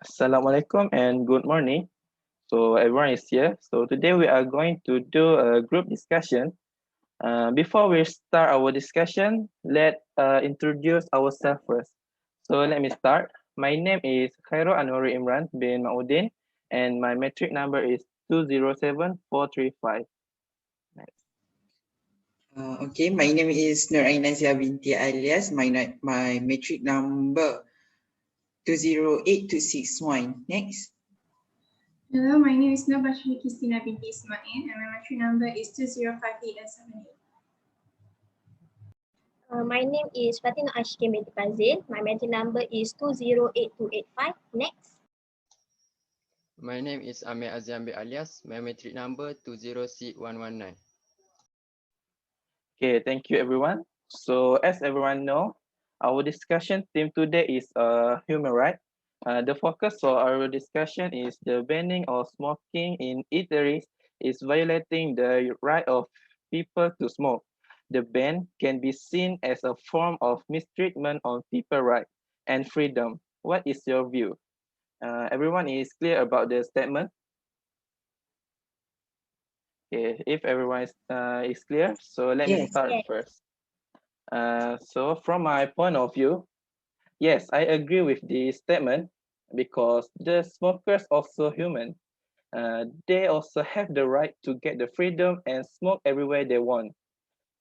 Assalamualaikum and good morning. So everyone is here. So today we are going to do a group discussion. Before we start our discussion, let introduce ourselves first. So let me start. My name is Khairul Anwari Imran bin Maudin, and my metric number is 207435. Next. Okay, my name is Nur Aina Zia binti alias my metric number 208261. Next. Hello, my name is Nabashri Christina binti Ismail and my metric number is 205878. My name is Fatina Ashkim binti Fazil. My metric number is 208285. Next. My name is Amir Aziambi alias. My metric number 20C119. Okay, thank you everyone. So as everyone know, our discussion theme today is human right. The focus for our discussion is the banning of smoking in eateries is violating the right of people to smoke. The ban can be seen as a form of mistreatment on people right and freedom. What is your view? Everyone is clear about the statement? Okay, if everyone is clear, so let me Yes. start Yes. first. So from my point of view, yes, I agree with the statement because the smokers also human. They also have the right to get the freedom and smoke everywhere they want.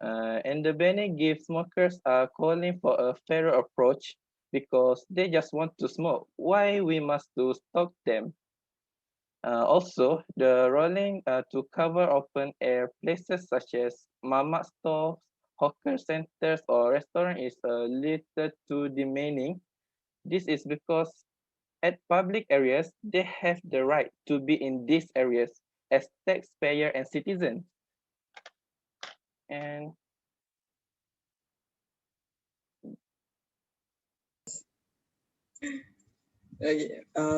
And the banning gives smokers calling for a fairer approach because they just want to smoke. Why we must to stop them? Also, the rolling to cover open air places such as mamak stores, hawker centers, or restaurant is a little too demanding. This is because at public areas, they have the right to be in these areas as taxpayer and citizens. And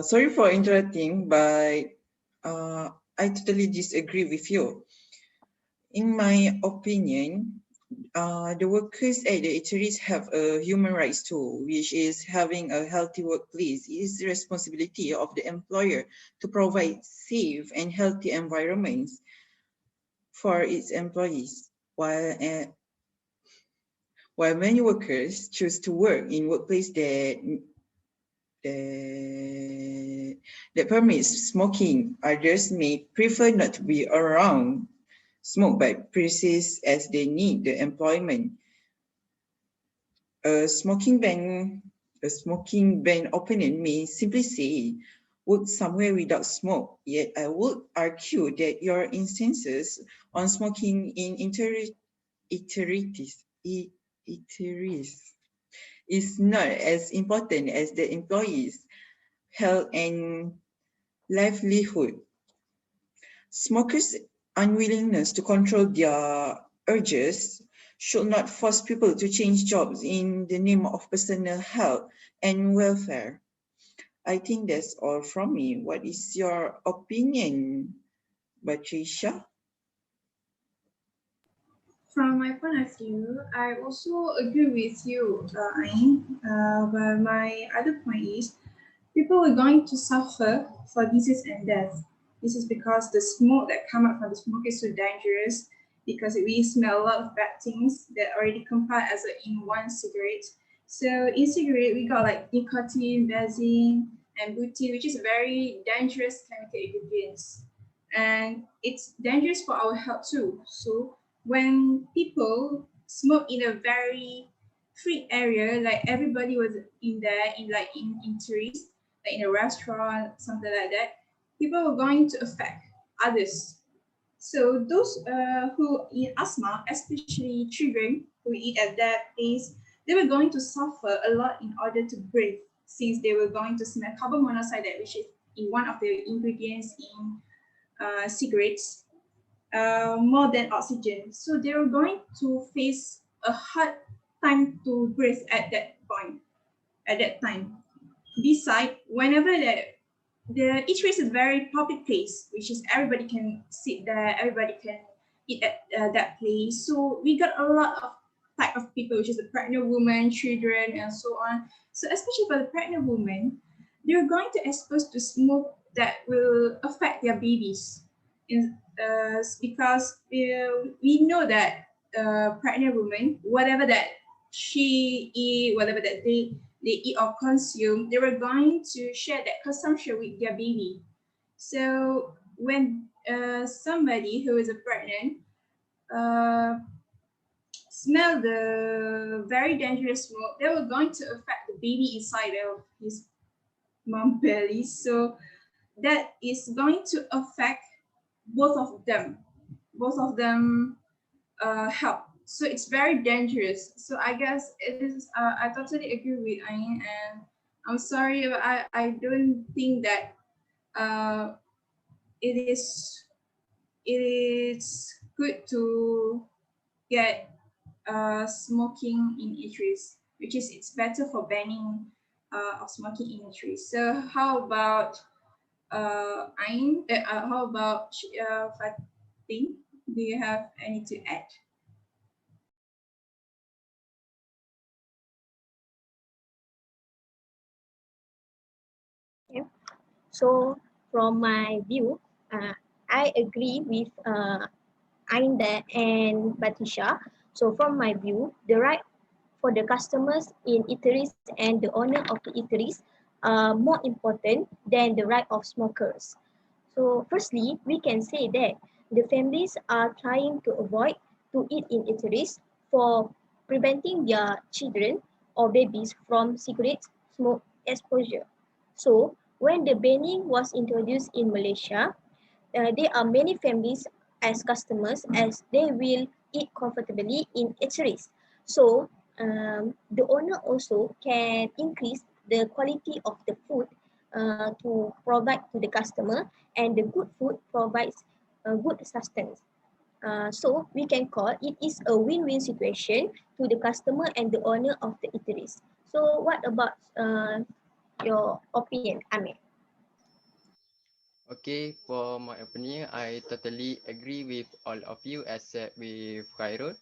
Sorry for interrupting, but I totally disagree with you. In my opinion, the workers at the eateries have a human rights too, which is having a healthy workplace. It is the responsibility of the employer to provide safe and healthy environments for its employees. While many workers choose to work in workplace that permits smoking, others may prefer not to be around smoke but persist as they need the employment. A smoking ban opponent may simply say, work somewhere without smoke. Yet I would argue that your instances on smoking in eateries is not as important as the employees' health and livelihood. Smokers' unwillingness to control their urges should not force people to change jobs in the name of personal health and welfare. I think that's all from me. What is your opinion, Patricia? From my point of view, I also agree with you, Ain. But my other point is, people are going to suffer for disease and death. This is because the smoke that come out from the smoke is so dangerous because we smell a lot of bad things that already compiled as in one cigarette. So in cigarette, we got like nicotine, benzene, and butane, which is very dangerous chemical ingredients. And it's dangerous for our health too. So when people smoke in a very free area, like everybody was in there, in trees, like in a restaurant, something like that, people are going to affect others. So those who eat asthma, especially children who eat at that place, they were going to suffer a lot in order to breathe, since they were going to smell carbon monoxide, which is in one of the ingredients in cigarettes, more than oxygen. So they were going to face a hard time to breathe at that point, at that time. Beside, whenever the each place is very public place, which is everybody can sit there, everybody can eat at that place. So we got a lot of type of people, which is the pregnant woman, children, and so on. So especially for the pregnant woman, they're going to expose to smoke that will affect their babies. Because we know that pregnant women, whatever that she eat, whatever that they eat or consume, they were going to share that consumption with their baby. So when somebody who is a pregnant uh, smell the very dangerous smoke, they were going to affect the baby inside of his mom belly. So that is going to affect both of them, both of them health. So it's very dangerous. So I guess it is. I totally agree with Ayn, and I'm sorry, but I don't think that uh, it is good to get smoking in eateries, which is it's better for banning of smoking in eateries. So how about Ayn? How about Fatin? Do you have any to add? Okay. So from my view, I agree with Ainda and Batisha. So from my view, the right for the customers in eateries and the owner of the eateries are more important than the right of smokers. So firstly, we can say that the families are trying to avoid to eat in eateries for preventing their children or babies from cigarette smoke exposure. So when the banning was introduced in Malaysia, there are many families as customers as they will eat comfortably in eateries. So the owner also can increase the quality of the food to provide to the customer, and the good food provides good sustenance. So we can call it is a win-win situation to the customer and the owner of the eateries. So what about your opinion, Amir? Okay, for my opinion, I totally agree with all of you except with Khairul.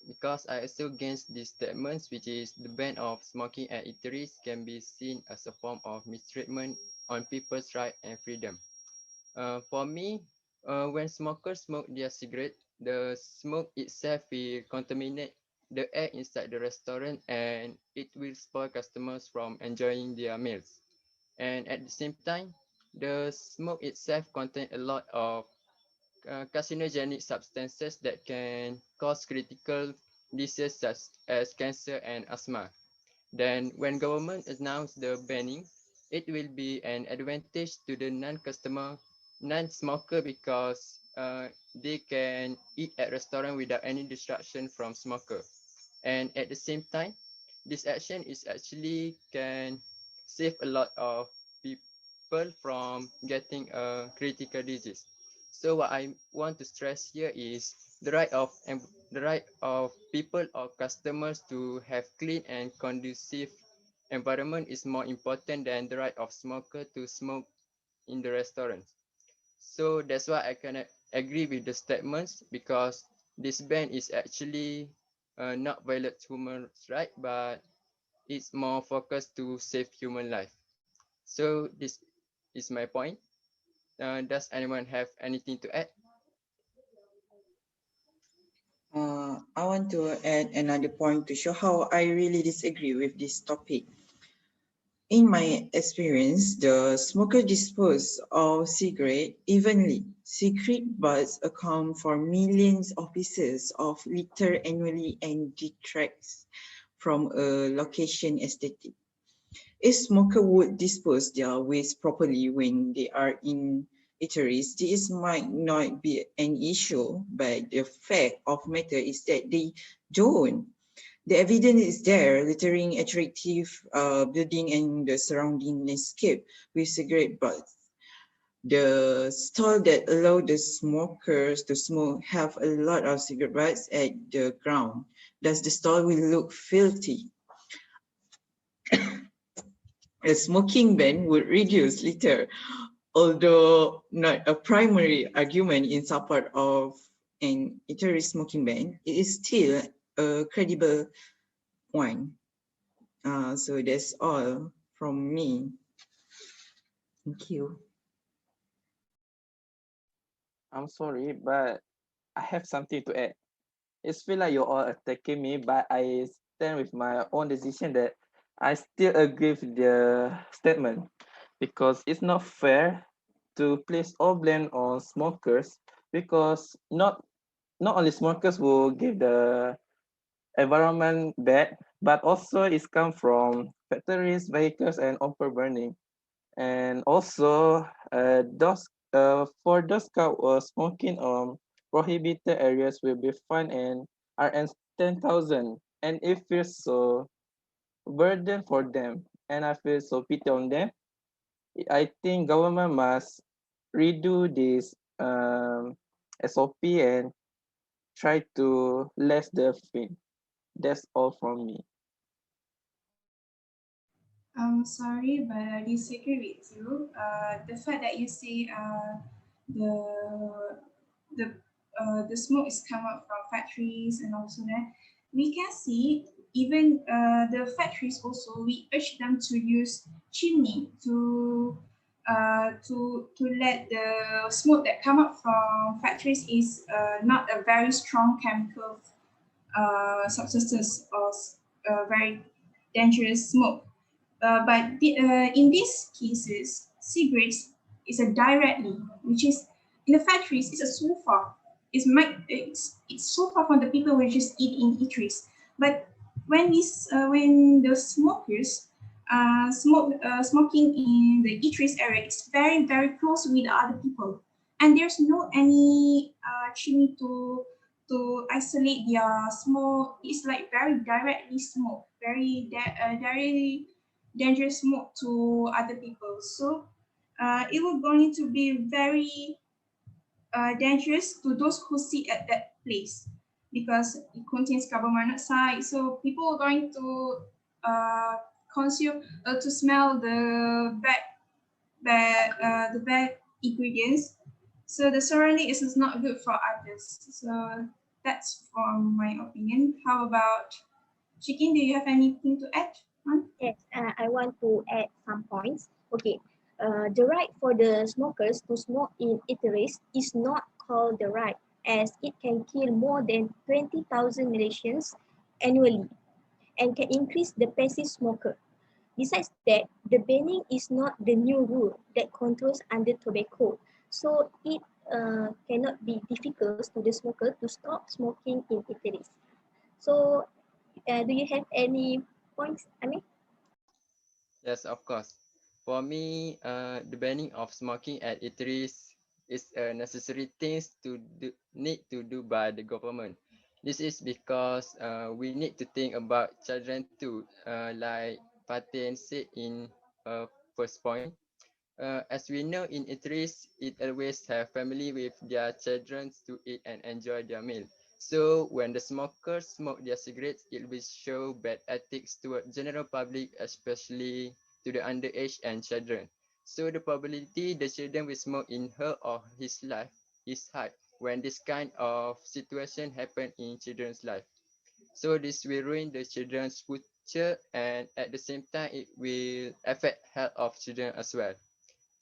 Because I also against these statements, which is the ban of smoking at eateries can be seen as a form of mistreatment on people's right and freedom. For me, when smokers smoke their cigarette, the smoke itself will contaminate the air inside the restaurant and it will spoil customers from enjoying their meals. And at the same time, the smoke itself contains a lot of carcinogenic substances that can cause critical diseases such as cancer and asthma. Then when government announced the banning, it will be an advantage to the non-smoker because they can eat at restaurant without any distraction from smoker. And at the same time, this action is actually can save a lot of people from getting a critical disease. So what I want to stress here is the right of people or customers to have clean and conducive environment is more important than the right of smoker to smoke in the restaurant. So that's why I cannot agree with the statements because this ban is actually not violate human rights, but it's more focused to save human life. So this is my point. Does anyone have anything to add? I want to add another point to show how I really disagree with this topic. In my experience, the smoker dispose of cigarette evenly. Cigarette butts account for millions of pieces of litter annually and detracts from a location aesthetic. If smoker would dispose their waste properly when they are in eateries, this might not be an issue, but the fact of matter is that they don't. The evidence is there, littering attractive building and the surrounding landscape with cigarette butts. The stall that allow the smokers to smoke have a lot of cigarette butts at the ground. Thus, the stall will look filthy. A smoking ban would reduce litter, although not a primary argument in support of an eatery smoking ban. It is still a credible one. So that's all from me. Thank you. I'm sorry, but I have something to add. It's feel like you're all attacking me, but I stand with my own decision that I still agree with the statement because it's not fair to place all blame on smokers because not only smokers will give the environment bad, but also it's come from factories, vehicles, and open burning. And also, those for those caught smoking on prohibited areas will be fined and are 10,000. And it feels so burden for them, and I feel so pity on them. I think government must redo this SOP and try to less the fine. That's all from me. I'm sorry, but I disagree with you. The fact that you say the the the smoke is come out from factories and also that we can see even the factories also we urge them to use chimney to let the smoke that come out from factories is not a very strong chemical substances or very dangerous smoke. In these cases, cigarettes is a directly, which is in the factories, it's a so far. It's so far from the people who just eat in eateries. But when the smokers smoking in the eateries area, it's very very close with the other people, and there's no any chimney to isolate their smoke. It's like very directly smoke, directly dangerous smoke to other people. So it will going to be very dangerous to those who sit at that place because it contains carbon monoxide. So people are going to consume to smell the bad ingredients. So the surrounding is not good for others. So that's from my opinion. How about Chicken? Do you have anything to add on? Yes, I want to add some points. Okay, the right for the smokers to smoke in eateries is not called the right, as it can kill more than 20,000 Malaysians annually and can increase the passive smoker. Besides that, the banning is not the new rule that controls under tobacco, so it cannot be difficult to the smoker to stop smoking in eateries. So, do you have any points, Ami? Yes, of course. For me, the banning of smoking at eateries is a necessary thing need to do by the government. This is because we need to think about children too, like Fatin said in first point. As we know in eateries, it always have family with their children to eat and enjoy their meal. So when the smokers smoke their cigarettes, it will show bad ethics toward general public, especially to the underage and children. So the probability the children will smoke in her or his life is high when this kind of situation happen in children's life. So this will ruin the children's future and at the same time it will affect health of children as well.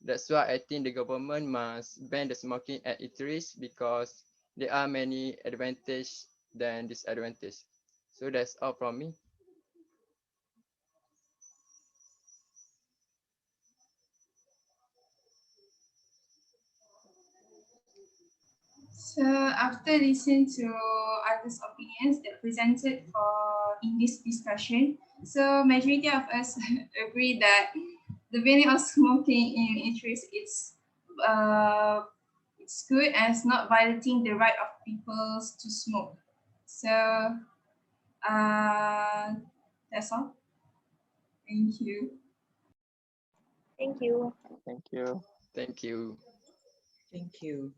That's why I think the government must ban the smoking at eateries because there are many advantages than disadvantages. So that's all from me. So after listening to others' opinions that presented for in this discussion, so majority of us agree that the banning of smoking in eateries uh, it's good and it's not violating the right of people to smoke. So that's all. Thank you. Thank you. Thank you. Thank you. Thank you.